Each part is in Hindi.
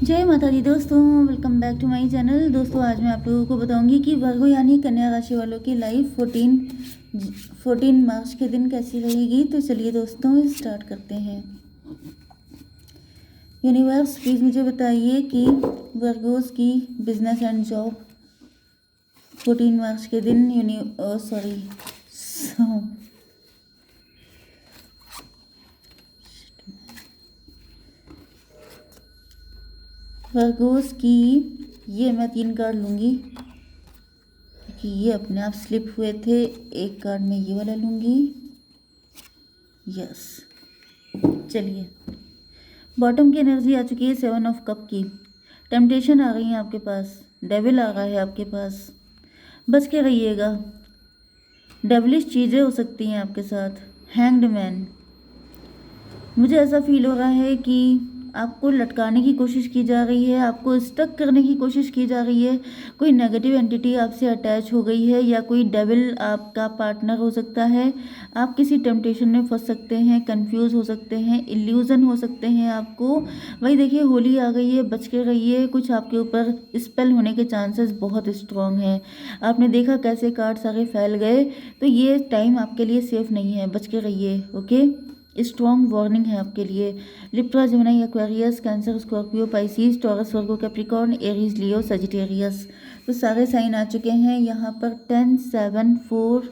जय माता दी दोस्तों, welcome back to my channel. दोस्तों आज मैं आप लोगों को बताऊंगी कि वर्गो यानी कन्या राशि वालों की लाइफ 14 मार्च के दिन कैसी रहेगी। तो चलिए दोस्तों स्टार्ट करते हैं। यूनिवर्स प्लीज़ मुझे बताइए कि वर्गोस की बिजनेस एंड जॉब 14 मार्च के दिन वर्गोस की, ये मैं 3 कार्ड लूँगी क्योंकि ये अपने आप स्लिप हुए थे। एक कार्ड मैं ये वाला लूँगी। यस, चलिए बॉटम की एनर्जी आ चुकी है 7 ऑफ कप की। टेम्पटेशन आ गई है आपके पास, डेविल आ रहा है आपके पास, बच के रहिएगा। डेविलिश चीज़ें हो सकती हैं आपके साथ। हैंग्ड मैन, मुझे ऐसा फील हो रहा है कि आपको लटकाने की कोशिश की जा रही है, आपको स्टक करने की कोशिश की जा रही है। कोई नेगेटिव एंटिटी आपसे अटैच हो गई है या कोई डेविल आपका पार्टनर हो सकता है। आप किसी टेम्पटेशन में फंस सकते हैं, कंफ्यूज हो सकते हैं, इल्यूजन हो सकते हैं आपको। वही देखिए होली आ गई है, बच के रहिए। कुछ आपके ऊपर स्पेल होने के चांसेस बहुत स्ट्रांग हैं। आपने देखा कैसे कार्ड सारे फैल गए, तो ये टाइम आपके लिए सेफ नहीं है, बच के रहिए। ओके, स्ट्रॉन्ग वार्निंग है आपके लिए। Libra, Gemini, Aquarius, Cancer, Scorpio, Pisces, Taurus, Virgo, Capricorn, Aries, Leo, Sagittarius, तो सारे साइन आ चुके हैं यहाँ पर। 10, 7, 4,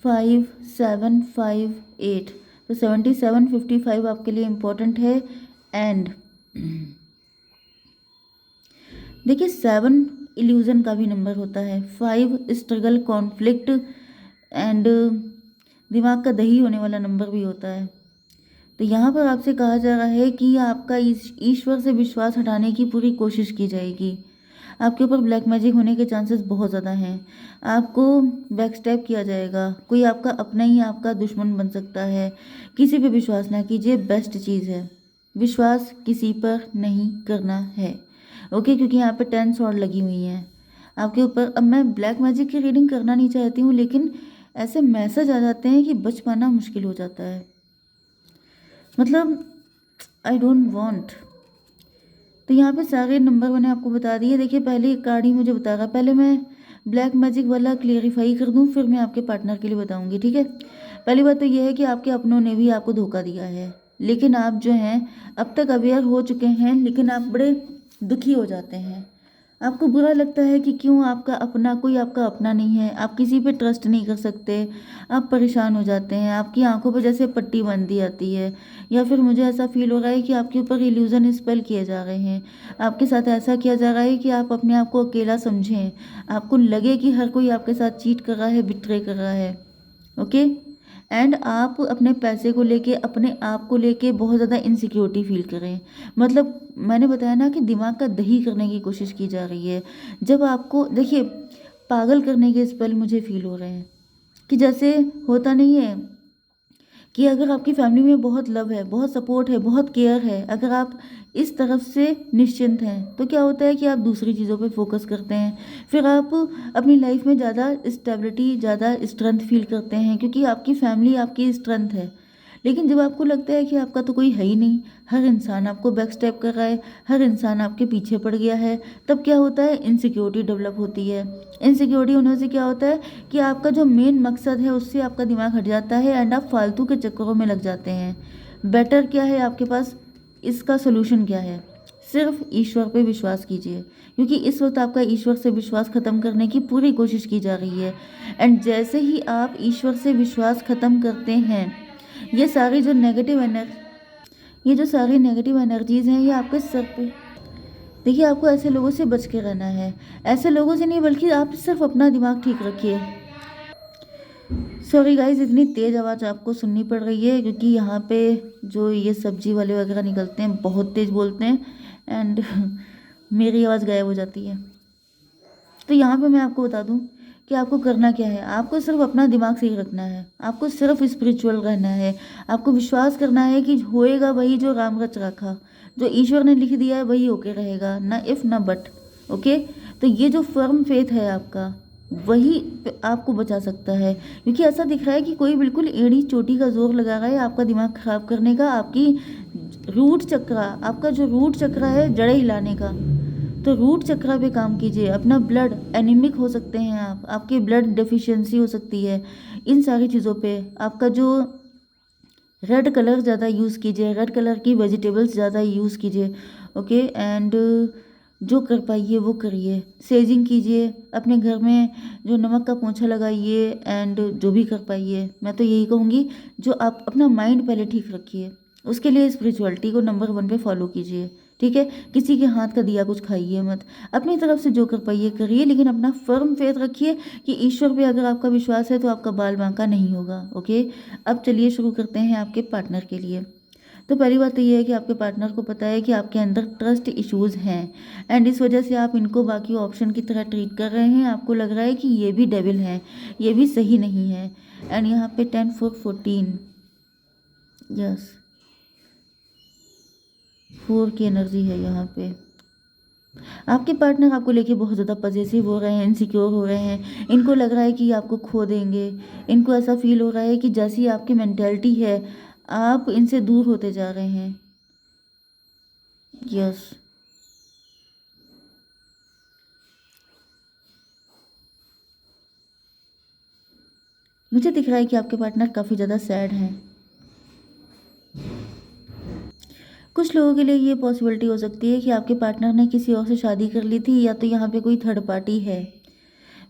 5, 7, 5, 8, तो 77, 55 आपके लिए इम्पोर्टेंट है। एंड देखिए 7 इल्यूजन का भी नंबर होता है, 5 स्ट्रगल, कॉन्फ्लिक्ट एंड दिमाग का दही होने वाला नंबर भी होता है। तो यहाँ पर आपसे कहा जा रहा है कि आपका ईश्वर से विश्वास हटाने की पूरी कोशिश की जाएगी। आपके ऊपर ब्लैक मैजिक होने के चांसेस बहुत ज़्यादा हैं। आपको बैकस्टैप किया जाएगा, कोई आपका अपना ही आपका दुश्मन बन सकता है। किसी पे विश्वास ना कीजिए, बेस्ट चीज़ है विश्वास किसी पर नहीं करना है। ओके, क्योंकि यहाँ पे 10 स्वॉर्ड लगी हुई हैं आपके ऊपर। अब मैं ब्लैक मैजिक की रीडिंग करना नहीं चाहती हूँ, लेकिन ऐसे मैसेज आ जाते हैं कि बच पाना मुश्किल हो जाता है। मतलब आई डोंट वांट। तो यहाँ पे सारे नंबर मैंने आपको बता दिए। देखिए पहले कार्ड ही मुझे बता रहा, पहले मैं ब्लैक मैजिक वाला क्लियरिफाई कर दूँ, फिर मैं आपके पार्टनर के लिए बताऊंगी, ठीक है। पहली बात तो ये है कि आपके अपनों ने भी आपको धोखा दिया है, लेकिन आप जो हैं अब तक अवेयर हो चुके हैं, लेकिन आप बड़े दुखी हो जाते हैं। आपको बुरा लगता है कि क्यों आपका अपना, कोई आपका अपना नहीं है, आप किसी पे ट्रस्ट नहीं कर सकते, आप परेशान हो जाते हैं, आपकी आंखों पे जैसे पट्टी बांध दी जाती है, या फिर मुझे ऐसा फील हो रहा है कि आपके ऊपर इल्यूजन स्पेल किए जा रहे हैं। आपके साथ ऐसा किया जा रहा है कि आप अपने आप को अकेला समझें, आपको लगे कि हर कोई आपके साथ चीट कर रहा है, बिट्रे कर रहा है। ओके, एंड आप अपने पैसे को लेके, अपने आप को लेके बहुत ज़्यादा इनसिक्योरिटी फील करें। मतलब मैंने बताया ना कि दिमाग का दही करने की कोशिश की जा रही है। जब आपको देखिए पागल करने के स्पेल मुझे फील हो रहे हैं कि जैसे होता नहीं है कि अगर आपकी फैमिली में बहुत लव है, बहुत सपोर्ट है, बहुत केयर है, अगर आप इस तरफ से निश्चिंत हैं, तो क्या होता है कि आप दूसरी चीज़ों पे फोकस करते हैं। फिर आप अपनी लाइफ में ज़्यादा स्टेबिलिटी, ज़्यादा स्ट्रेंथ फील करते हैं, क्योंकि आपकी फैमिली आपकी स्ट्रेंथ है। लेकिन जब आपको लगता है कि आपका तो कोई है ही नहीं, हर इंसान आपको बैक स्टेप कर रहा है, हर इंसान आपके पीछे पड़ गया है, तब क्या होता है, इनसिक्योरिटी डेवलप होती है। इनसिक्योरिटी होने से क्या होता है कि आपका जो मेन मकसद है उससे आपका दिमाग हट जाता है एंड आप फालतू के चक्करों में लग जाते हैं। बेटर क्या है आपके पास, इसका सोल्यूशन क्या है, सिर्फ ईश्वर पे विश्वास कीजिए, क्योंकि इस वक्त आपका ईश्वर से विश्वास खत्म करने की पूरी कोशिश की जा रही है। एंड जैसे ही आप ईश्वर से विश्वास खत्म करते हैं, ये सारी जो नेगेटिव ये जो सारी नेगेटिव एनर्जीज हैं, ये आपके सर पे, देखिए आपको ऐसे लोगों से बच के रहना है। ऐसे लोगों से नहीं, बल्कि आप सिर्फ अपना दिमाग ठीक रखिए। सॉरी गाइज, इतनी तेज़ आवाज़ आपको सुननी पड़ रही है क्योंकि यहाँ पे जो ये सब्जी वाले वगैरह निकलते हैं बहुत तेज़ बोलते हैं एंड मेरी आवाज़ गायब हो जाती है। तो यहाँ पे मैं आपको बता दूँ कि आपको करना क्या है। आपको सिर्फ अपना दिमाग सही रखना है, आपको सिर्फ स्पिरिचुअल रहना है, आपको विश्वास करना है कि होएगा वही जो राम रच रखा, जो ईश्वर ने लिख दिया है वही होके रहेगा, ना इफ़ ना बट। ओके, तो ये जो फर्म फेथ है आपका, वही आपको बचा सकता है। क्योंकि ऐसा दिख रहा है कि कोई बिल्कुल एड़ी चोटी का जोर लगा रहा है आपका दिमाग खराब करने का, आपकी रूट चक्रा, आपका जो रूट चक्रा है जड़ें हिलाने का, तो रूट चक्रा पे काम कीजिए। अपना ब्लड एनीमिक हो सकते हैं आप, आपकी ब्लड डेफिशिएंसी हो सकती है, इन सारी चीज़ों पे आपका जो रेड कलर ज़्यादा यूज़ कीजिए, रेड कलर की वेजिटेबल्स ज़्यादा यूज़ कीजिए। ओके, एंड जो कर पाइए वो करिए, सेजिंग कीजिए, अपने घर में जो नमक का पोंछा लगाइए, एंड जो भी कर पाइए। मैं तो यही कहूँगी, जो आप अपना माइंड पहले ठीक रखिए, उसके लिए स्पिरिचुअलिटी को नंबर 1 पे फॉलो कीजिए। ठीक है, किसी के हाथ का दिया कुछ खाइए मत, अपनी तरफ से जो कर पाइए करिए, लेकिन अपना फर्म फेथ रखिए कि ईश्वर पे अगर आपका विश्वास है तो आपका बाल बांका नहीं होगा। ओके, अब चलिए शुरू करते हैं आपके पार्टनर के लिए। तो पहली बात तो ये है कि आपके पार्टनर को पता है कि आपके अंदर ट्रस्ट इश्यूज हैं, एंड इस वजह से आप इनको बाकी ऑप्शन की तरह ट्रीट कर रहे हैं। आपको लग रहा है कि ये भी डेविल है, ये भी सही नहीं है। एंड यहाँ पे 10 4 14, यस, 4 की एनर्जी है यहाँ पे। आपके पार्टनर आपको लेके बहुत ज़्यादा पजेसिव हो रहे हैं, इनसिक्योर हो रहे हैं, इनको लग रहा है कि आपको खो देंगे। इनको ऐसा फील हो रहा है कि जैसी आपकी मेंटेलिटी है आप इनसे दूर होते जा रहे हैं। यस, मुझे दिख रहा है कि आपके पार्टनर काफ़ी ज़्यादा सैड हैं। कुछ लोगों के लिए ये पॉसिबिलिटी हो सकती है कि आपके पार्टनर ने किसी और से शादी कर ली थी, या तो यहाँ पे कोई थर्ड पार्टी है।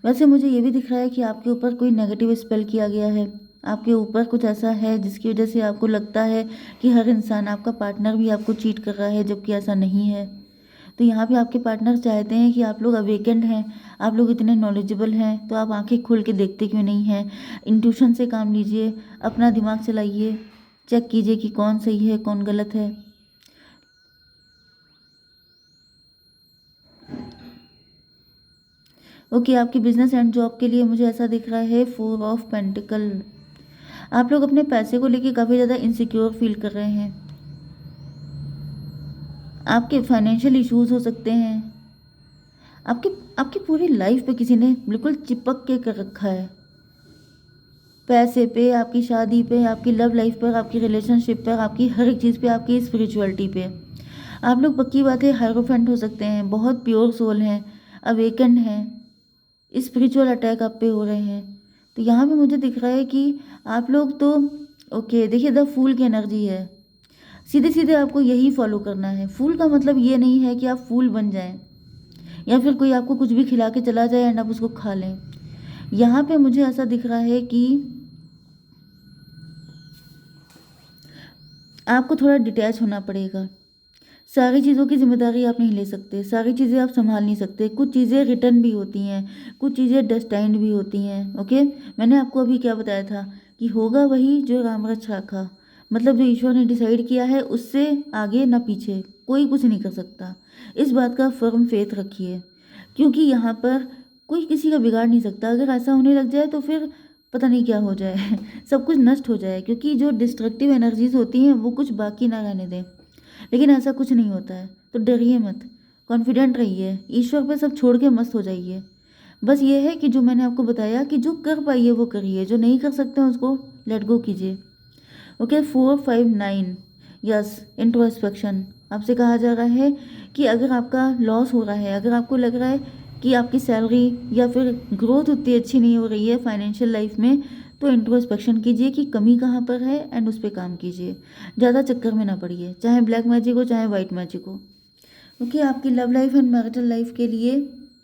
वैसे मुझे ये भी दिख रहा है कि आपके ऊपर कोई नेगेटिव स्पेल किया गया है, आपके ऊपर कुछ ऐसा है जिसकी वजह से आपको लगता है कि हर इंसान, आपका पार्टनर भी आपको चीट कर रहा है, जबकि ऐसा नहीं है। तो यहाँ पे आपके पार्टनर चाहते हैं कि आप लोग अवेकेंड हैं, आप लोग इतने नॉलेजेबल हैं, तो आप आंखें खोल के देखते क्यों नहीं हैं। इंट्यूशन से काम लीजिए, अपना दिमाग चलाइए, चेक कीजिए कि कौन सही है कौन गलत है। ओके, आपकी बिजनेस एंड जॉब के लिए मुझे ऐसा दिख रहा है 4 ऑफ पेंटिकल। आप लोग अपने पैसे को लेके काफ़ी ज़्यादा इनसिक्योर फील कर रहे हैं, आपके फाइनेंशियल इश्यूज हो सकते हैं, आपकी आपकी पूरी लाइफ पे किसी ने बिल्कुल चिपक के कर रखा है, पैसे पे, आपकी शादी पे, आपकी लव लाइफ पर, आपकी रिलेशनशिप पर, आपकी हर एक चीज़ पे, आपकी स्पिरिचुअलिटी पे। आप लोग पक्की बात है हायरोफेंट हो सकते हैं, बहुत प्योर सोल हैं, अवेकन हैं, स्पिरिचुअल अटैक आप पे हो रहे हैं। तो यहाँ पे मुझे दिख रहा है कि आप लोग तो, ओके देखिए, द फूल की एनर्जी है, सीधे सीधे आपको यही फॉलो करना है। फूल का मतलब ये नहीं है कि आप फूल बन जाएं, या फिर कोई आपको कुछ भी खिला के चला जाए एंड आप उसको खा लें। यहाँ पे मुझे ऐसा दिख रहा है कि आपको थोड़ा डिटैच होना पड़ेगा। सारी चीज़ों की जिम्मेदारी आप नहीं ले सकते, सारी चीज़ें आप संभाल नहीं सकते, कुछ चीज़ें रिटर्न भी होती हैं, कुछ चीज़ें डेस्टाइन्ड भी होती हैं। ओके, मैंने आपको अभी क्या बताया था कि होगा वही जो राम रच राखा, मतलब जो ईश्वर ने डिसाइड किया है उससे आगे ना पीछे कोई कुछ नहीं कर सकता। इस बात का फर्म फेथ रखिए, क्योंकि यहाँ पर कोई किसी का बिगाड़ नहीं सकता। अगर ऐसा होने लग जाए तो फिर पता नहीं क्या हो जाए सब कुछ नष्ट हो जाए, क्योंकि जो डिस्ट्रक्टिव एनर्जीज होती हैं वो कुछ बाकी ना रहने दें। लेकिन ऐसा कुछ नहीं होता है, तो डरिए मत, कॉन्फिडेंट रहिए, ईश्वर पे सब छोड़ के मस्त हो जाइए। बस ये है कि जो मैंने आपको बताया कि जो कर पाइए वो करिए, जो नहीं कर सकते हैं उसको लेट गो कीजिए। Okay, 4 5 9, yes, introspection. आपसे कहा जा रहा है कि अगर आपका लॉस हो रहा है, अगर आपको लग रहा है कि आपकी सैलरी या फिर ग्रोथ उतनी अच्छी नहीं हो रही है फाइनेंशियल लाइफ में, तो इंट्रोस्पेक्शन कीजिए कि कमी कहाँ पर है एंड उस पर काम कीजिए। ज़्यादा चक्कर में ना पड़िए, चाहे ब्लैक मैजिक हो चाहे वाइट मैजिक हो। ओके, आपकी love life and marital life के लिए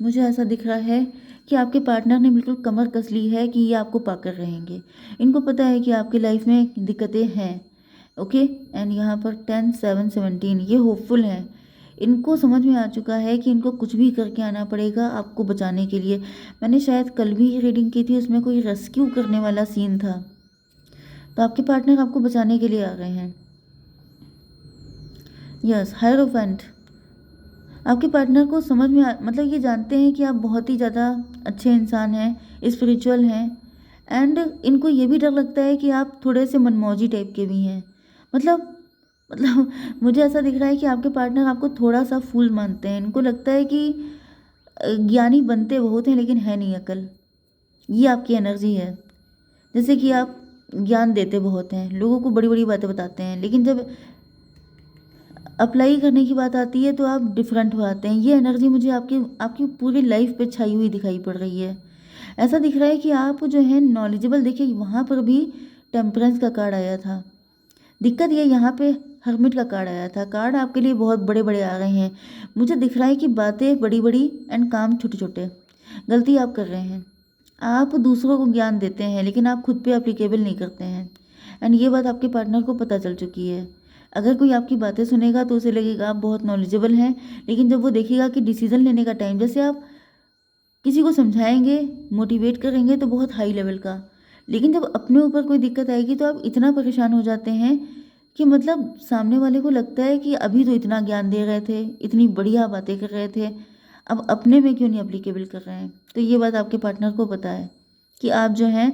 मुझे ऐसा दिख रहा है कि आपके पार्टनर ने बिल्कुल कमर कस ली है कि ये आपको पाकर रहेंगे। इनको पता है कि आपकी लाइफ में दिक्कतें हैं। ओके, एंड यहाँ पर 10 7 17, ये होपफुल हैं। इनको समझ में आ चुका है कि इनको कुछ भी करके आना पड़ेगा आपको बचाने के लिए। मैंने शायद कल भी रीडिंग की थी, उसमें कोई रेस्क्यू करने वाला सीन था, तो आपके पार्टनर आपको बचाने के लिए आ गए हैं। Yes, hierophant. आपके पार्टनर को समझ में मतलब ये जानते हैं कि आप बहुत ही ज़्यादा अच्छे इंसान हैं, स्पिरिचुअल हैं, एंड इनको ये भी डर लगता है कि आप थोड़े से मनमौजी टाइप के भी हैं। मतलब मुझे ऐसा दिख रहा है कि आपके पार्टनर आपको थोड़ा सा फूल मानते हैं। इनको लगता है कि ज्ञानी बनते बहुत हैं लेकिन है नहीं अकल। ये आपकी एनर्जी है, जैसे कि आप ज्ञान देते बहुत हैं, लोगों को बड़ी बड़ी बातें बताते हैं, लेकिन जब अप्लाई करने की बात आती है तो आप डिफरेंट हो आते हैं। ये एनर्जी मुझे आपकी आपकी पूरी लाइफ पे छाई हुई दिखाई पड़ रही है। ऐसा दिख रहा है कि आप जो है नॉलेजेबल, देखिए वहाँ पर भी टेम्परेंस का कार्ड आया था। दिक्कत ये यहाँ पे हर्मिट का कार्ड आया था। कार्ड आपके लिए बहुत बड़े बड़े आ रहे हैं। मुझे दिख रहा है कि बातें बड़ी बड़ी एंड काम छोटे छोटे। गलती आप कर रहे हैं। आप दूसरों को ज्ञान देते हैं लेकिन आप खुद पे एप्लीकेबल नहीं करते हैं। एंड ये बात आपके पार्टनर को पता चल चुकी है। अगर कोई आपकी बातें सुनेगा तो उसे लगेगा आप बहुत नॉलेजेबल हैं, लेकिन जब वो देखेगा कि डिसीजन लेने का टाइम, जैसे आप किसी को समझाएंगे, मोटिवेट करेंगे तो बहुत हाई लेवल का, लेकिन जब अपने ऊपर कोई दिक्कत आएगी तो आप इतना परेशान हो जाते हैं कि मतलब सामने वाले को लगता है कि अभी तो इतना ज्ञान दे रहे थे, इतनी बढ़िया बातें कर रहे थे, अब अपने में क्यों नहीं अप्लीकेबल कर रहे हैं। तो ये बात आपके पार्टनर को पता है कि आप जो हैं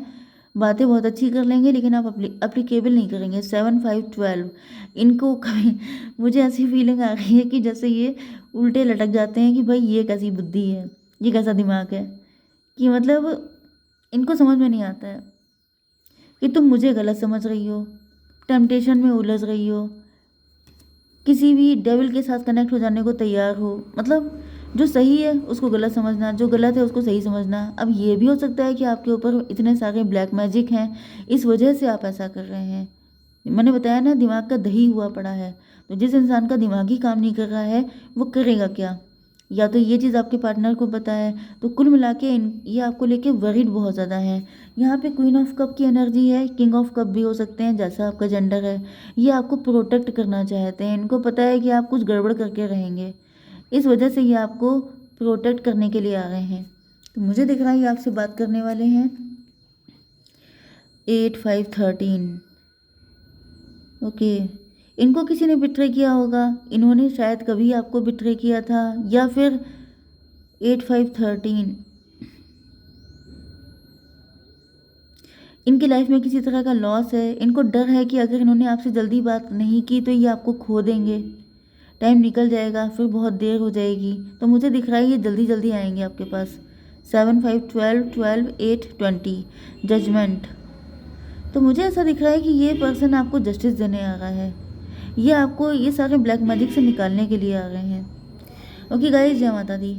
बातें बहुत अच्छी कर लेंगे लेकिन आप अप्लीकेबल नहीं करेंगे। 7 5 12 इनको कभी मुझे ऐसी फीलिंग आ रही है कि जैसे ये उल्टे लटक जाते हैं कि भाई ये कैसी बुद्धि है, ये कैसा दिमाग है, कि मतलब इनको समझ में नहीं आता है कि तुम मुझे गलत समझ रही हो, टेम्पटेशन में उलझ रही हो, किसी भी डेविल के साथ कनेक्ट हो जाने को तैयार हो। मतलब जो सही है उसको गलत समझना, जो गलत है उसको सही समझना। अब ये भी हो सकता है कि आपके ऊपर इतने सारे ब्लैक मैजिक हैं, इस वजह से आप ऐसा कर रहे हैं। मैंने बताया ना, दिमाग का दही हुआ पड़ा है। तो जिस इंसान का दिमाग ही काम नहीं कर रहा है वो करेगा क्या। या तो ये चीज़ आपके पार्टनर को पता है। तो कुल मिला के ये आपको लेके वरीड बहुत ज़्यादा है। यहाँ पे क्वीन ऑफ कप की एनर्जी है, किंग ऑफ कप भी हो सकते हैं जैसा आपका जेंडर है। ये आपको प्रोटेक्ट करना चाहते हैं, इनको पता है कि आप कुछ गड़बड़ करके रहेंगे, इस वजह से ये आपको प्रोटेक्ट करने के लिए आ रहे हैं। तो मुझे दिख रहा है ये आपसे बात करने वाले हैं। 8 5 13 ओके, इनको किसी ने बिट्रे किया होगा, इन्होंने शायद कभी आपको बिट्रे किया था, या फिर 8 5 13 इनकी लाइफ में किसी तरह का लॉस है। इनको डर है कि अगर इन्होंने आपसे जल्दी बात नहीं की तो ये आपको खो देंगे, टाइम निकल जाएगा, फिर बहुत देर हो जाएगी। तो मुझे दिख रहा है ये जल्दी जल्दी आएंगे आपके पास। 7 5 12 12 8 20 जजमेंट। तो मुझे ऐसा दिख रहा है कि ये पर्सन आपको जस्टिस देने आ रहा है, ये आपको ये सारे ब्लैक मैजिक से निकालने के लिए आ रहे हैं। ओके गाइस, जय माता दी।